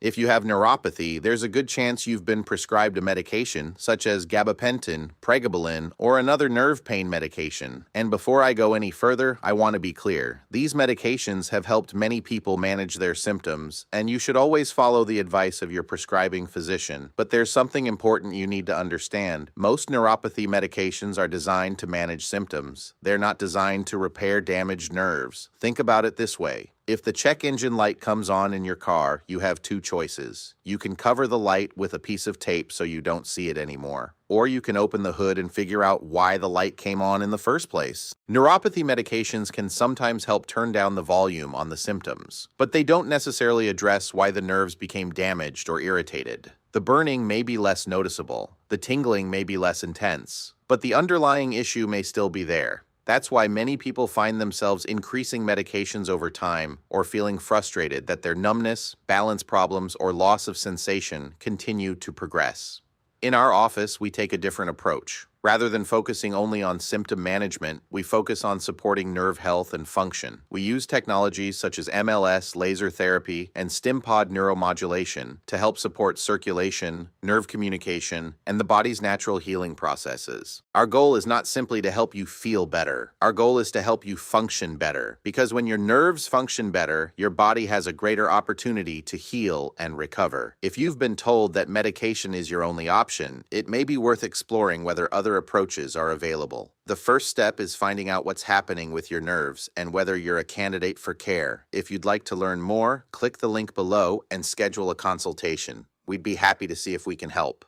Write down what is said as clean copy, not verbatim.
If you have neuropathy, there's a good chance you've been prescribed a medication, such as Gabapentin, Pregabalin, or another nerve pain medication. And before I go any further, I want to be clear. These medications have helped many people manage their symptoms, and you should always follow the advice of your prescribing physician. But there's something important you need to understand. Most neuropathy medications are designed to manage symptoms. They're not designed to repair damaged nerves. Think about it this way. If the check engine light comes on in your car, you have two choices. You can cover the light with a piece of tape so you don't see it anymore. Or you can open the hood and figure out why the light came on in the first place. Neuropathy medications can sometimes help turn down the volume on the symptoms, but they don't necessarily address why the nerves became damaged or irritated. The burning may be less noticeable, the tingling may be less intense, but the underlying issue may still be there. That's why many people find themselves increasing medications over time or feeling frustrated that their numbness, balance problems, or loss of sensation continue to progress. In our office, we take a different approach. Rather than focusing only on symptom management, we focus on supporting nerve health and function. We use technologies such as MLS, laser therapy, and StimPod neuromodulation to help support circulation, nerve communication, and the body's natural healing processes. Our goal is not simply to help you feel better. Our goal is to help you function better, because when your nerves function better, your body has a greater opportunity to heal and recover. If you've been told that medication is your only option, it may be worth exploring whether other approaches are available. The first step is finding out what's happening with your nerves and whether you're a candidate for care. If you'd like to learn more, click the link below and schedule a consultation. We'd be happy to see if we can help.